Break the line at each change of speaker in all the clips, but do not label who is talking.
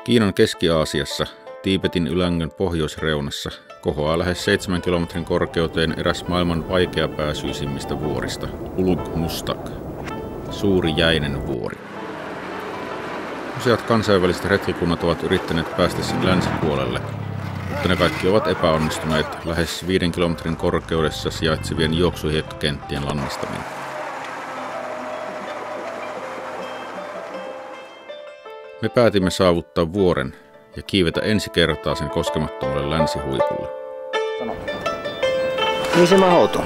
Kiinan Keski-Aasiassa, Tiibetin Ylängön pohjoisreunassa, kohoaa lähes 7 kilometrin korkeuteen eräs maailman vaikeapääsyisimmistä vuorista, Ulug Mustaq, suuri jäinen vuori. Useat kansainväliset retkikunnat ovat yrittäneet päästä sen länsipuolelle, mutta ne kaikki ovat epäonnistuneet lähes 5 kilometrin korkeudessa sijaitsevien juoksuhiekkakenttien lannistaminen. Me päätimme saavuttaa vuoren ja kiivetä ensi kertaa sen koskemattomalle länsihuipulle.
Niin se mahdoton.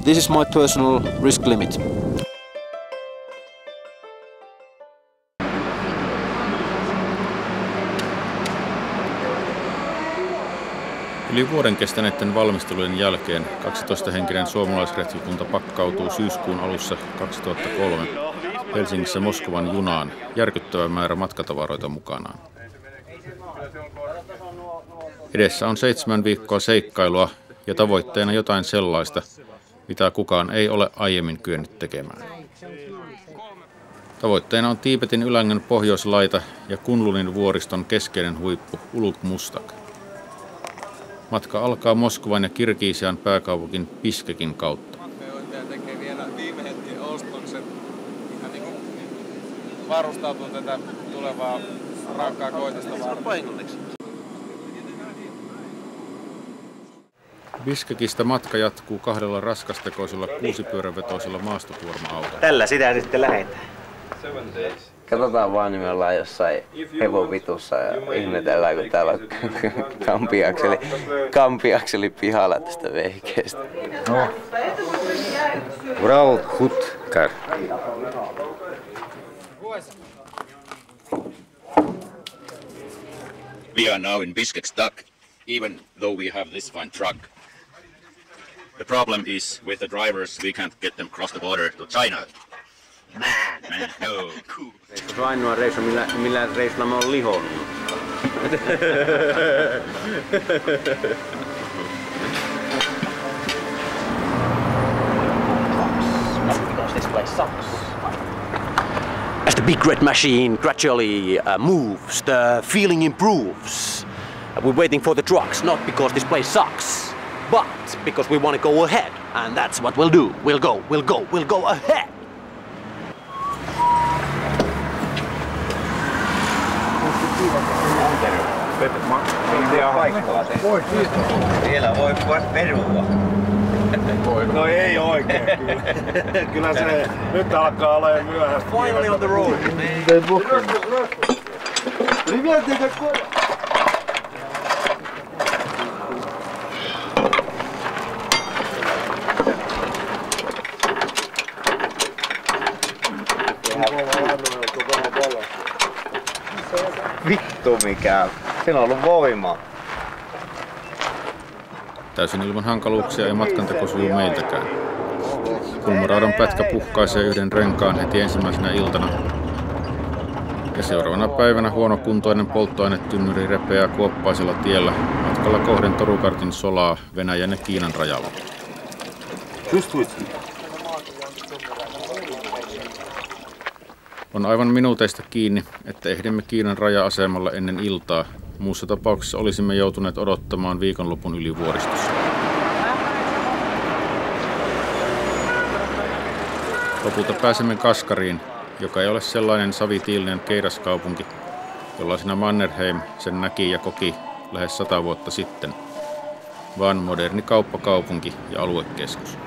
This is my personal risk limit.
Yli vuoden kestäneiden valmistelujen jälkeen 12-henkinen suomalaisretkikunta pakkautuu syyskuun alussa 2003 Helsingissä Moskovan junaan järkyttävä määrä matkatavaroita mukanaan. Edessä on 7 viikkoa seikkailua ja tavoitteena jotain sellaista, mitä kukaan ei ole aiemmin kyennyt tekemään. Tavoitteena on Tiibetin Ylängön pohjoislaita ja Kunlunin vuoriston keskeinen huippu Ulug Mustaq. Matka alkaa Moskovan ja Kirgisian pääkaupunkin Bishkekin kautta.
Tekee vielä viime hetken ostokset. Ihan niin kuin varustautuu tätä tulevaa rankkaa koitosta varten.
Bishkekistä matka jatkuu 2 raskastekoisella 6-pyörävetoisella maastokuorma-autolla.
Tällä sitä sitten lähdetään. Katsotaan vaan, niin me ollaan jossain hevovitussa ja ihmetellään, kun täällä on kampiakseli pihalla tästä vehkeestä.
No. Ural Hutkar.
We are now in Bishkek stuck, even though we have this fine truck. The problem is with the drivers, we can't get them across the border to China. Man, no.
Se on ainoa reissu, millä reissulla mä oon lihonnut. As the big red machine gradually moves, the feeling improves. We're waiting for the trucks, not because this place sucks, but because we want to go ahead. And that's what we'll do. We'll go ahead.
Vielä voi perua.
No ei oikein kyllä. Kyllä se nyt alkaa olemaan myöhäistä.
Finally on the road.
Vittu mikä. Siinä on ollut voimaa.
Täysin ilman hankaluuksia ja matkanteko sujuu meiltäkään. Kulmuraudan pätkä puhkaisee yhden renkaan heti ensimmäisenä iltana. Ja seuraavana päivänä huonokuntoinen polttoainetynnyri repeää kuoppaisella tiellä matkalla kohden Torukartin solaa Venäjän ja Kiinan rajalla. On aivan minuuteista kiinni, että ehdimme Kiinan raja-asemalla ennen iltaa. Muussa tapauksessa olisimme joutuneet odottamaan viikonlopun yli vuoristossa. Lopulta pääsemme Kaskariin, joka ei ole sellainen savitiilinen keiraskaupunki, jollaisena Mannerheim sen näki ja koki lähes 100 vuotta sitten, vaan moderni kauppakaupunki ja aluekeskus.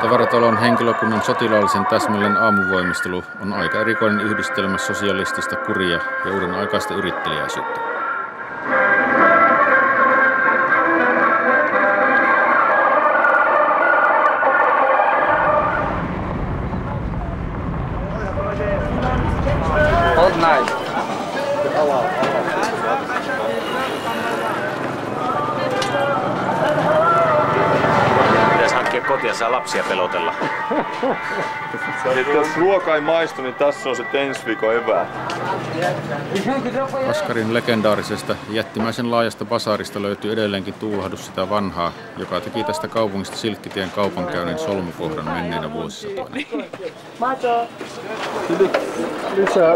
Tavaratalon henkilökunnan sotilaallisen täsmälleen aamuvoimistelu on aika erikoinen yhdistelmä sosialistista kuria ja uuden aikaista yritteliäisyyttä.
kotia saa lapsia pelotella.
Jos ruoka ei maistu, niin tässä on se ensi viikon evää.
Askarin legendaarisesta jättimäisen laajasta basaarista löytyy edelleenkin tuulahdus sitä vanhaa, joka teki tästä kaupungista Silkkitien kaupankäynnin solmukohdan menneinä vuosisatoina.
Lisää.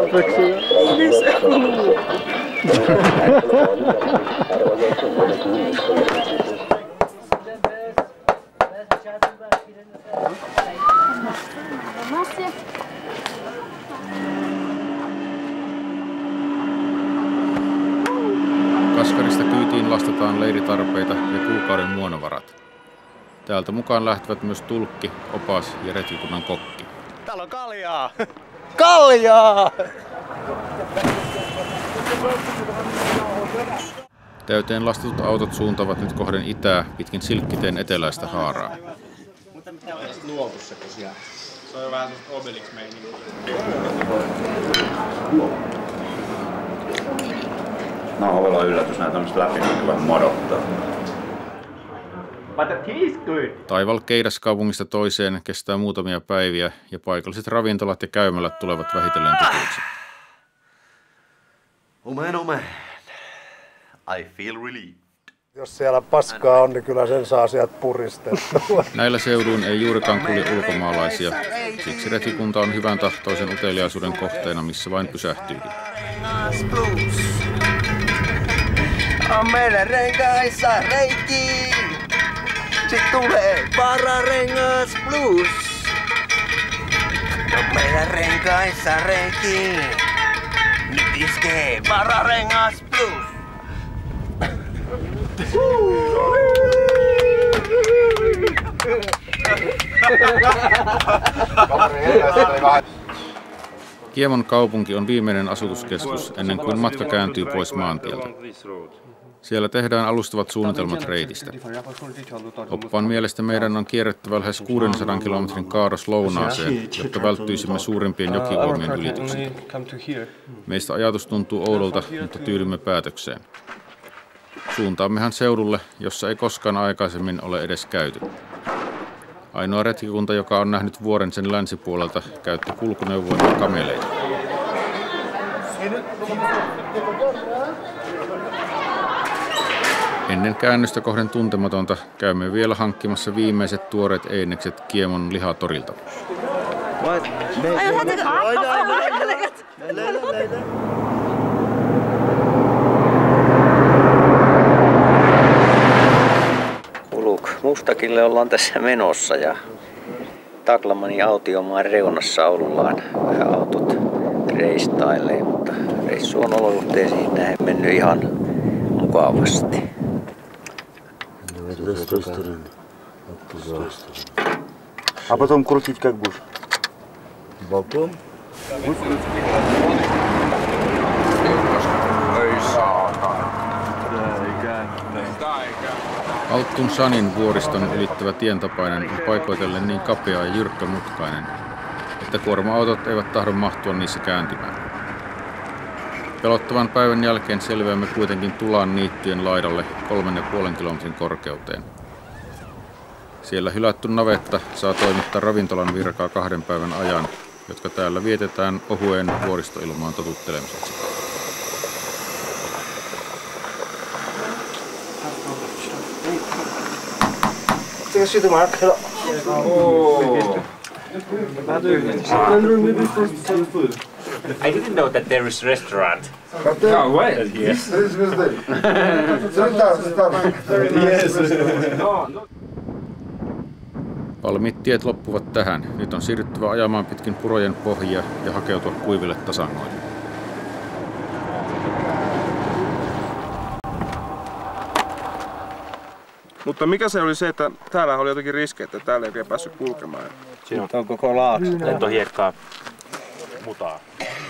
Kaskarista kyytiin lastataan leiritarpeita ja kuukauden muonavarat. Täältä mukaan lähtevät myös tulkki, opas ja retkikunnan kokki.
Täällä on kaljaa! Kaljaa!
Täyteen lastatut autot suuntaavat nyt kohden itää pitkin Silkkiteen eteläistä haaraa.
Se on jo vähän sellaista Obelix-meininkiä.
No on yllätys, näitä tämmöistä läpinäkyvät modottaa.
Taival Keidaskaupungista toiseen kestää muutamia päiviä ja paikalliset ravintolat ja käymälät tulevat vähitellen tutuiksi.
Oh man, I feel relieved.
Jos siellä paskaa on, niin kyllä sen saa sieltä puristettua.
Näillä seuduin ei juurikaan kulje ulkomaalaisia, siksi retkikunta on hyvän tahtoisen uteliaisuuden kohteena, missä vain pysähtyykin.
On meidän renkaissa reikiin, sit tulee Vararengas Blues. On meidän renkaissa reikiin, nyt iskee Vararengas Blues.
Kiemon kaupunki on viimeinen asutuskeskus ennen kuin matka kääntyy pois maantieltä. Siellä tehdään alustavat suunnitelmat reitistä. Oppaan mielestä meidän on kierrettävä lähes 600 kilometrin kaaros lounaaseen, jotta välttyisimme suurimpien jokiuomien ylityksiltä. Meistä ajatus tuntuu oudolta, mutta tyydymme päätökseen. Suuntaammehan seudulle, jossa ei koskaan aikaisemmin ole edes käyty. Ainoa retkikunta, joka on nähnyt vuoren sen länsipuolelta, käytti kulkuneuvoja ja kameleita. Ennen käännöstä kohden tuntematonta käymme vielä hankkimassa viimeiset tuoreet einekset Kiemon lihatorilta.
Uluk Mustakille ollaan tässä menossa ja Taklamanin autiomaan reunassa ollaan. Vähän autot reistailee, mutta reissu on olosuhteisiin näin mennyt ihan mukavasti.
А потом крутить как будешь?
Потом?
Alttun Shanin vuoriston ylittävä tientapainen on paikoitellen niin kapea ja jyrkkämutkainen, että kuorma-autot eivät tahdo mahtua niissä kääntymään. Pelottavan päivän jälkeen selviämme kuitenkin Tulan niittyjen laidalle 3,5 kilometrin korkeuteen. Siellä hylätty navetta saa toimittaa ravintolan virkaa 2 päivän ajan, jotka täällä vietetään ohueen vuoristoilmaan totuttelemiseksi.
I didn't know that there is a restaurant.
No way.
Yes.
Valmiit tiet loppuvat tähän. Nyt on siirryttävä ajamaan pitkin purojen pohjia ja hakeutua kuiville tasangoille.
Mutta mikä se oli se, että täällä oli jotakin riskejä, että täällä ei oikein päässyt kulkemaan?
Siinä on koko laakso.
Lentohiekkaa, mutaa.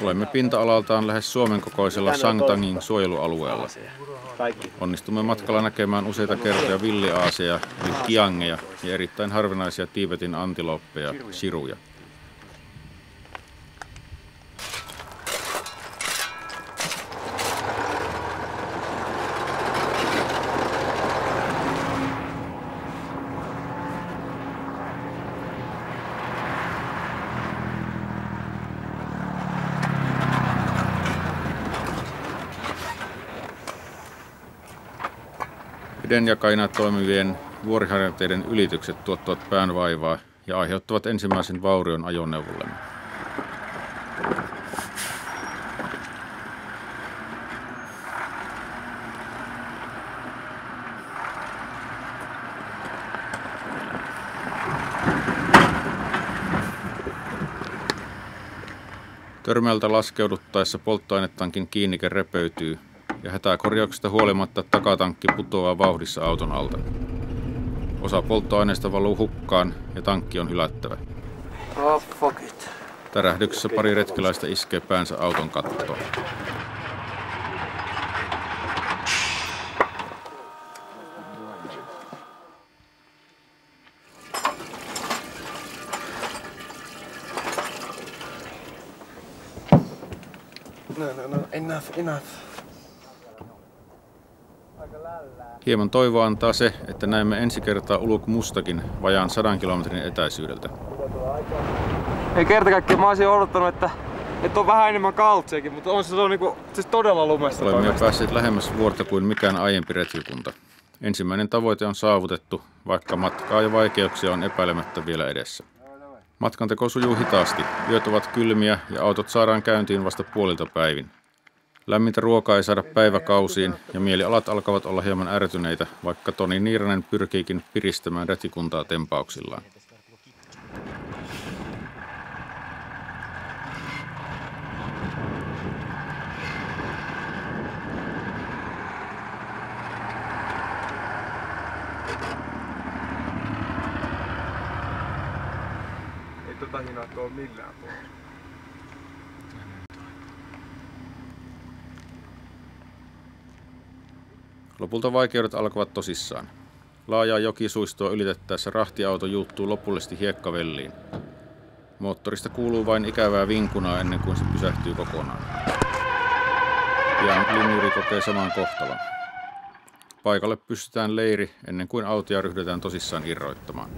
Olemme pinta-alaltaan lähes Suomen kokoisella Sangtangin suojelualueella. Onnistumme matkalla näkemään useita kertoja villiaaseja, eli kiangeja, ja erittäin harvinaisia Tiibetin antilooppeja, shiruja. vedenjakajina toimivien vuoriharjanteiden ylitykset tuottavat päänvaivaa ja aiheuttavat ensimmäisen vaurion ajoneuvollemme. Törmältä laskeuduttaessa polttoainetankin kiinnike repeytyy ja hätäkorjauksesta huolimatta takatankki putoaa vauhdissa auton alta. Osa polttoaineesta valuu hukkaan ja tankki on hylättävä.
Oh, fuck it.
Tärähdyksessä pari retkeläistä iskee päänsä auton kattoon.
No, enough.
Hieman toivoa antaa se, että näemme ensi kertaa Uluk Mustakin vajaan 100 kilometrin etäisyydeltä.
Ei kerta kaikkiaan, mä olisin odottanut, että on vähän enemmän kaltsiakin, mutta se on niinku, siis todella lumessa.
Olemme jo päässeet lähemmäs vuorta kuin mikään aiempi retkikunta. Ensimmäinen tavoite on saavutettu, vaikka matkaa ja vaikeuksia on epäilemättä vielä edessä. Matkanteko sujuu hitaasti, yöt ovat kylmiä ja autot saadaan käyntiin vasta puolilta päivin. Lämmintä ruokaa ei saada päiväkausiin ja mielialat alkavat olla hieman ärtyneitä, vaikka Toni Niiranen pyrkiikin piristämään retkikuntaa tempauksillaan.
Ei tota hinakkoa millään puolella.
Lopulta vaikeudet alkavat tosissaan. Laajaa jokisuistoa ylitettäessä rahtiauto juuttuu lopullisesti hiekkavelliin. Moottorista kuuluu vain ikävää vinkunaa ennen kuin se pysähtyy kokonaan. Pian linjuri kokee saman kohtalon. Paikalle pystytään leiri ennen kuin autoja ryhdytään tosissaan irroittamaan.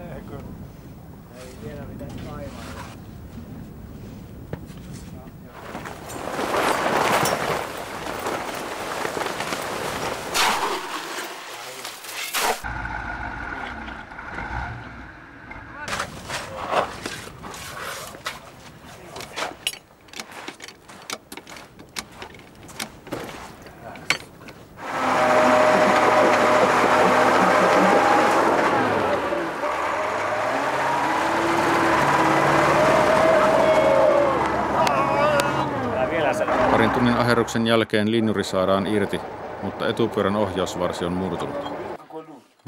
Parin tunnin aherruksen jälkeen linjuri saadaan irti, mutta etupyörän ohjausvarsi on murtunut.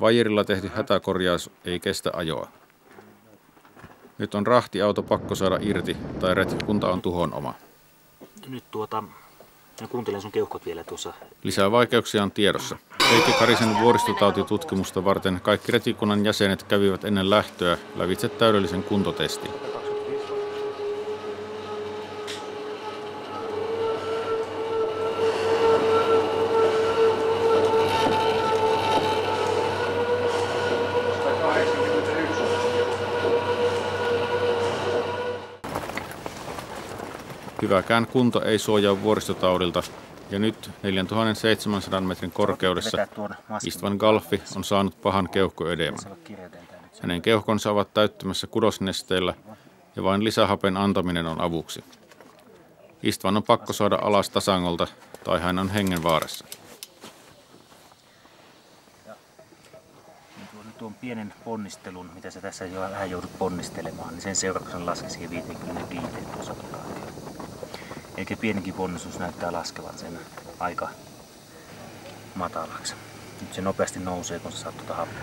Vajerilla tehty hätäkorjaus ei kestä ajoa. Nyt on rahtiauto pakko saada irti, tai retkikunta on tuhon oma.
Nyt mä kuuntelen sun keuhkot vielä tuossa.
Lisää vaikeuksia on tiedossa. Heikki Karisen vuoristotautitutkimusta varten kaikki retkikunnan jäsenet kävivät ennen lähtöä lävitse täydellisen kuntotestin. Hyväkään kunto ei suojaa vuoristotaudilta, ja nyt 4700 metrin korkeudessa Istvan Galfi on saanut pahan keuhkoödeeman. Hänen keuhkonsa ovat täyttymässä kudosnesteillä, ja vain lisähapen antaminen on avuksi. Istvan on pakko saada alas tasangolta, tai hän on hengenvaarassa.
Tuon pienen ponnistelun, mitä sä tässä jo vähän joudut ponnistelemaan, niin sen seurauksena laski siihen 55 tuossa. Eli pienikin ponnistus näyttää laskevan sen aika matalaksi. Nyt se nopeasti nousee, kun sä saat tuota happea.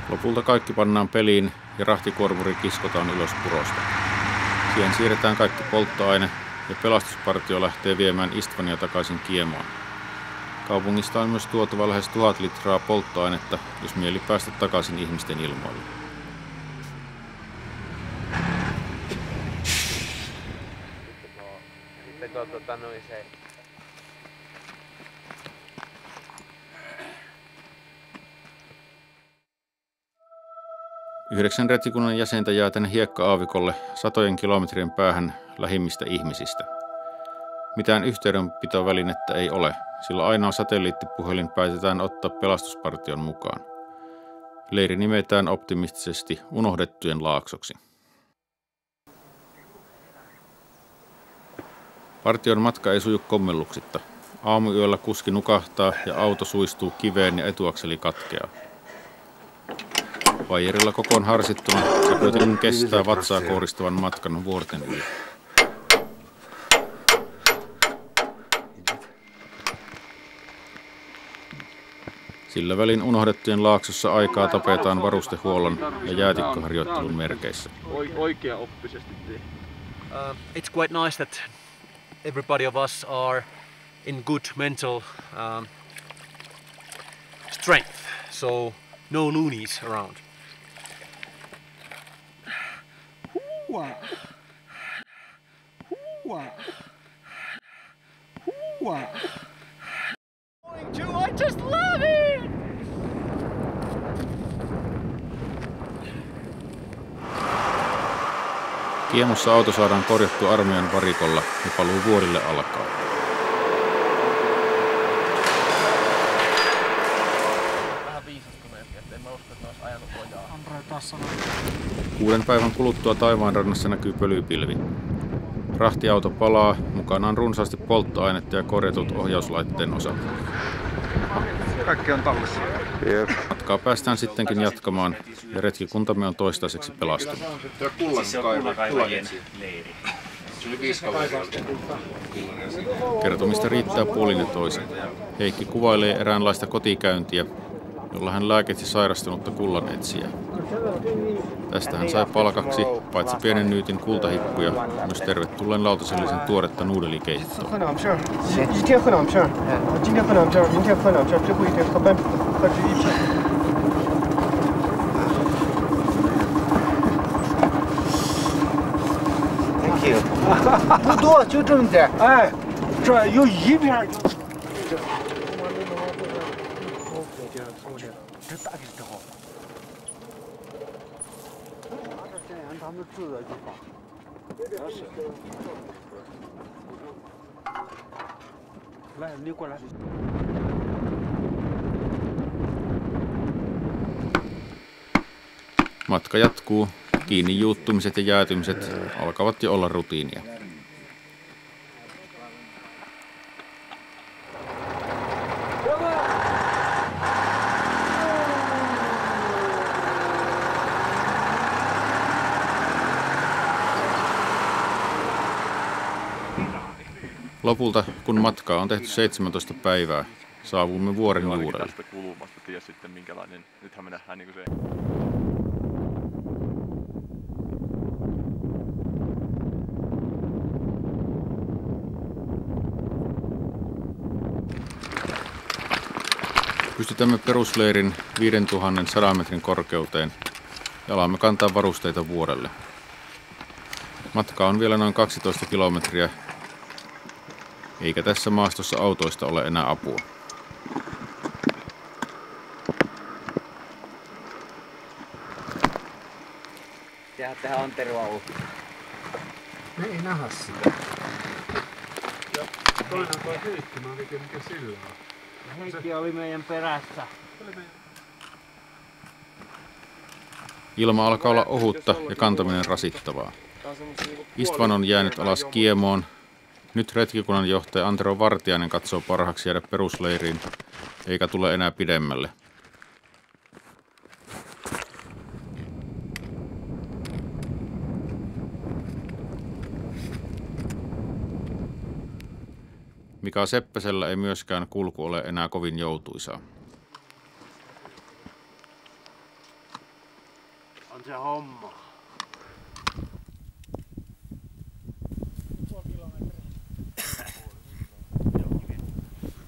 Lopulta kaikki pannaan peliin ja rahtikuormuri kiskotaan ylös purosta. Siihen siirretään kaikki polttoaine ja pelastuspartio lähtee viemään Istvania takaisin Kiemoon. Kaupungista on myös tuotava lähes 1000 litraa polttoainetta, jos mieli päästä takaisin ihmisten ilmoille. 9 retkikunnan jäsentä jää tänne hiekka-aavikolle satojen kilometrien päähän lähimmistä ihmisistä. Mitään yhteydenpitovälinettä ei ole, sillä ainoa satelliittipuhelin päätetään ottaa pelastuspartion mukaan. Leiri nimetään optimistisesti unohdettujen laaksoksi. Partion matka ei suju kommelluksitta. Aamuyöllä kuski nukahtaa ja auto suistuu kiveen ja etuakseli katkeaa. Vaijerilla kokoon harsittuna se kuitenkin kestää vatsaa kouristavan matkan vuorten yli. Sillä välin unohdettujen laaksossa aikaa tapetaan varustehuollon ja jäätikköharjoittelun merkeissä.
Oikeaoppisesti tee.
It's quite nice that everybody of us are in good mental strength, so no loonies around.
I just love it!
Kiemussa auto saadaan korjattua armeijan varikolla ja paluu vuorille alkaa.
Vähän viisastuneempi, ettei mä usko, että ne olisi ajanut ojaa. Andrei taas sanoi.
6 päivän kuluttua taivaanrannassa näkyy pölypilvi. Rahtiauto palaa, mukanaan runsaasti polttoainetta ja korjatut ohjauslaitteen osat.
Kaikki on tallessa.
Matkaa päästään sittenkin jatkamaan ja retkikuntamme on toistaiseksi pelastunut.
Kullankaivajien leiri.
Kertomista riittää puolin ja toisin. Heikki kuvailee eräänlaista kotikäyntiä, jolla hän lääkitsi sairastunutta kullanetsijää. Tästä hän sai palkaksi paitsi pienen nyytin kultahippuja, myös tervetulleen lautasellisen tuoretta nuudelikeittoa.
Thank you.
不多，就这么点。哎，这有一片。这大点之后，按他们制的就放。来，你过来。
Matka jatkuu, kiinni juuttumiset ja jäätymiset alkavat jo olla rutiinia. Lopulta, kun matkaa on tehty 17 päivää, saavumme vuoren juurelle.
Tästä kulmasta ties sitten minkälainen. Nythän me nähdään niinku se.
Pystytämme perusleirin 5100 metrin korkeuteen ja alamme kantaa varusteita vuorelle. Matka on vielä noin 12 kilometriä, eikä tässä maastossa autoista ole enää apua.
Tehdään Anterua uutta.
Me ei nähdä sitä. Ja toinen toi Heikki, mä en tiedä mikä sillä on.
Heikki oli meidän perässä.
Ilma alkaa olla ohutta ja kantaminen rasittavaa. Istvan on jäänyt alas kiemoon. Nyt retkikunnan johtaja Antero Vartiainen katsoo parhaaksi jäädä perusleiriin, eikä tule enää pidemmälle. Mika Seppäsellä ei myöskään kulku ole enää kovin joutuisaa.
On se homma.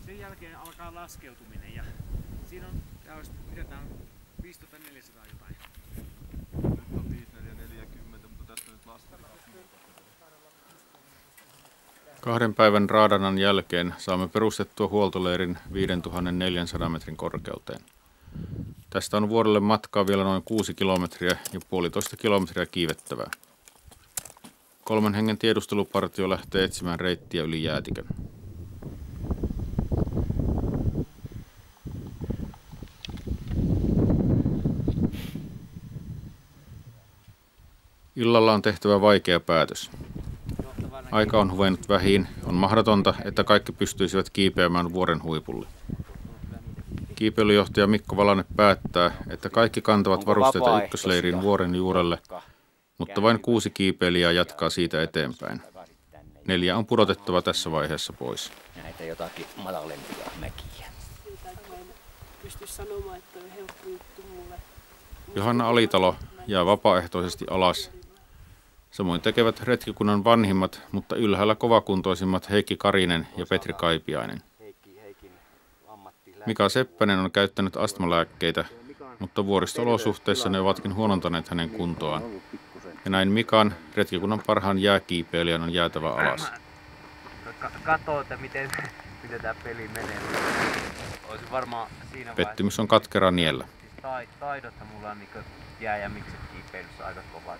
Sen jälkeen alkaa laskeutuminen ja siinä on pidetään 5400 jotain.
Nyt on 5440, mutta tästä nyt lasketaan.
2 päivän raadanan jälkeen saamme perustettua huoltoleirin 5400 metrin korkeuteen. Tästä on vuorelle matkaa vielä noin 6 kilometriä ja 1,5 kilometriä kiivettävää. 3 hengen tiedustelupartio lähtee etsimään reittiä yli jäätikön. Illalla on tehtävä vaikea päätös. Aika on huvennut vähiin. On mahdotonta, että kaikki pystyisivät kiipeämään vuoren huipulle. Kiipeilyjohtaja Mikko Valanen päättää, että kaikki kantavat varusteita ykkösleiriin vuoren juurelle, mutta vain 6 kiipeilijää jatkaa siitä eteenpäin. 4 on pudotettava tässä vaiheessa pois.
Näitä jotakin matalempia mäkiä.
Pysty sanomaan, että on helppo juttu mulle.
Johanna Alitalo jää vapaaehtoisesti alas. Samoin tekevät retkikunnan vanhimmat, mutta ylhäällä kovakuntoisimmat Heikki Karinen ja Petri Kaipiainen. Mika Seppänen on käyttänyt astmalääkkeitä, mutta vuoristo-olosuhteissa ne ovatkin huonontaneet hänen kuntoaan. Ja näin Mikan, retkikunnan parhaan jääkiipeilijän, on jäätävä alas.
Katso, että miten tämä peli menee. Olisi varmaan siinä
Pettymys on katkera niellä.
Taidothan mulla on jää- ja mikset kiipeilyssä aika kovaa.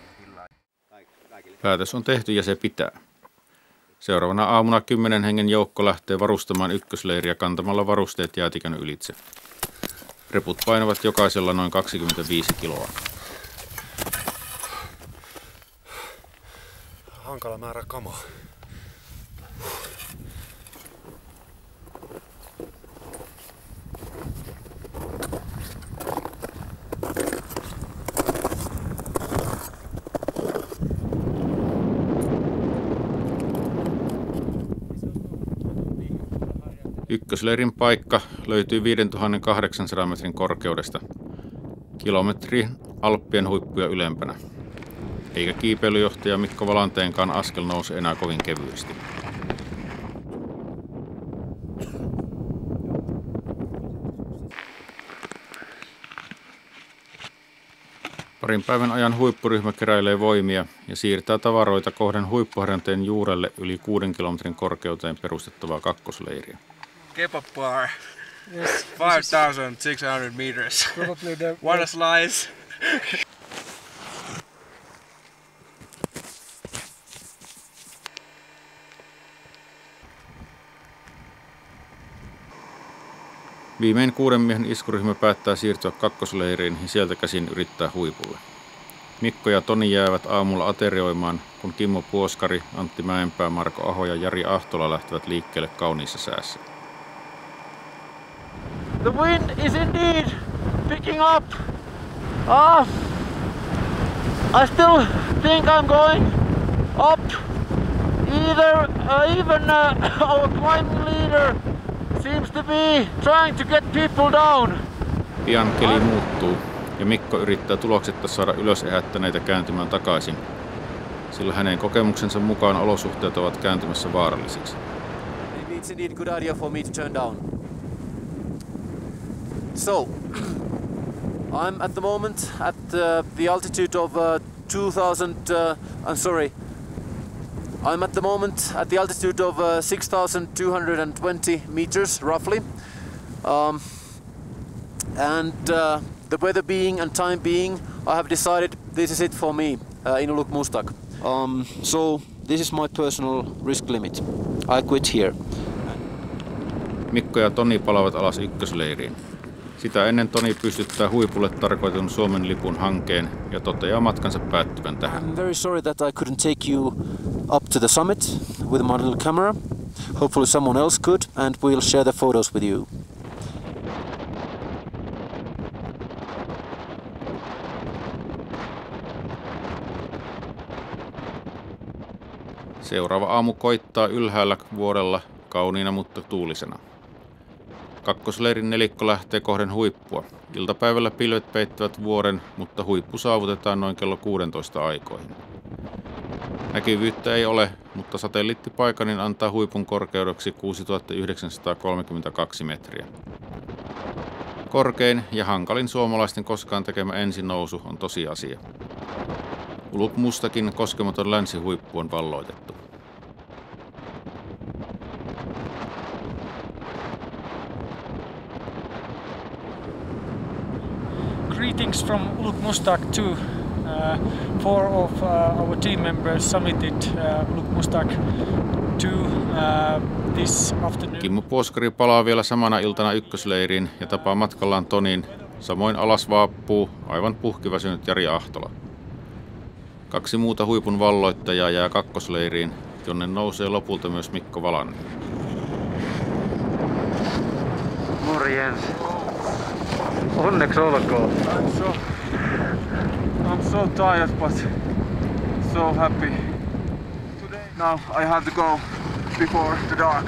Päätös on tehty ja se pitää. Seuraavana aamuna 10 hengen joukko lähtee varustamaan ykkösleiriä kantamalla varusteet jäätikön ylitse. Reput painavat jokaisella noin 25 kiloa.
Hankala määrä kamaa.
Ykkösleirin paikka löytyy 5800 metrin korkeudesta, kilometri Alppien huippuja ylempänä. Eikä kiipeilyjohtaja Mikko Valanteenkaan askel nouse enää kovin kevyesti. Parin päivän ajan huippuryhmä keräilee voimia ja siirtää tavaroita kohden huippuharjanteen juurelle yli 6 kilometrin korkeuteen perustettavaa kakkosleiriä.
Kebab bar. Yes. 5,600 meters.
Probably the
What a slice.
Viimein 6 miehen iskuryhmä päättää siirtyä kakkosleiriin ja sieltä käsin yrittää huipulle. Mikko ja Toni jäävät aamulla aterioimaan, kun Kimmo Puoskari, Antti Mäenpää, Marko Aho ja Jari Ahtola lähtevät liikkeelle kauniissa säässä.
The wind is indeed picking up. I still think I'm going up. Even our climbing leader seems to be trying to get people down.
Pian keli muuttuu ja Mikko yrittää tuloksetta saada ylös ehättäneitä kääntymään takaisin, sillä hänen kokemuksensa mukaan olosuhteet ovat kääntymässä vaarallisiksi.
Maybe it's indeed a good idea for me to turn down. So, I'm at the moment at the altitude of 6,220 meters, roughly. The weather being and time being, I have decided this is it for me in Uluk Mustak. So, this is my personal risk limit. I quit here.
Mikko ja Toni palaavat alas ykkösleiriin. Sitä ennen Toni pystyttää huipulle tarkoitetun Suomen lipun hankkeen ja toteaa matkansa päättyvän tähän.
I'm very sorry that I couldn't take you up to the summit with my little camera. Hopefully someone else could, and we'll share the photos with you.
Seuraava aamu koittaa ylhäällä vuorella kauniina mutta tuulisena. Kakkosleirin nelikko lähtee kohden huippua. Iltapäivällä pilvet peittävät vuoren, mutta huippu saavutetaan noin kello 16 aikoihin. Näkyvyyttä ei ole, mutta satelliittipaikanin antaa huipun korkeudeksi 6932 metriä. Korkein ja hankalin suomalaisten koskaan tekemä ensinousu on tosiasia. Uluk Mustakin koskematon länsihuippu on valloitettu.
Greetings from Uluk Mustak too. 4 of our team members summited Uluk Mustak 2 this afternoon.
Kimmo Puoskari palaa vielä samana iltana ykkösleiriin ja tapaa matkallaan Tonin. Samoin alas vaapuu aivan puhkiväsynyt Jari Ahtola. 2 muuta huipun valloittajaa jää kakkosleiriin, jonne nousee lopulta myös Mikko Valanne.
Morjens. Onneksi olkoon. I'm so tired but so happy. Now I have to go before the dark.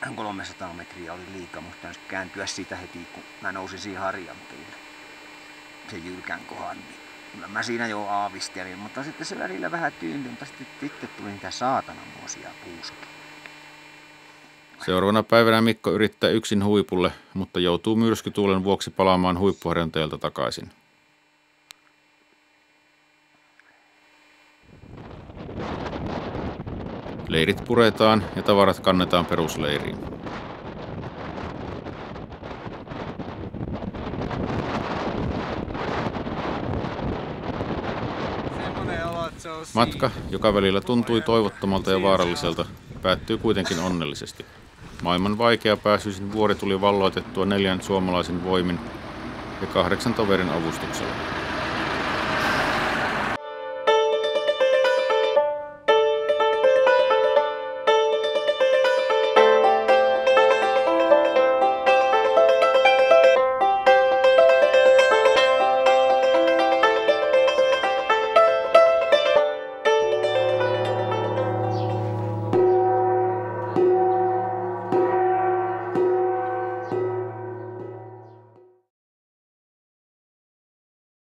Hän 300 metriä oli liikaa, mutta täytyy kääntyä siitä heti, kun mä nousin siihen harjanteille. Sen jyrkän kohan, niin kyllä mä siinä jo aavistelin, mutta sitten se välillä vähän tyyntyi, mutta sitten tuli niitä saatananmoisia puuskia.
Seuraavana päivänä Mikko yrittää yksin huipulle, mutta joutuu myrskytuulen vuoksi palaamaan huippuharjanteelta takaisin. Leirit puretaan ja tavarat kannetaan perusleiriin. Matka, joka välillä tuntui toivottomalta ja vaaralliselta, päättyy kuitenkin onnellisesti. Maailman vaikeapääsyisin vuori tuli valloitettua 4 suomalaisen voimin ja 8 toverin avustuksella.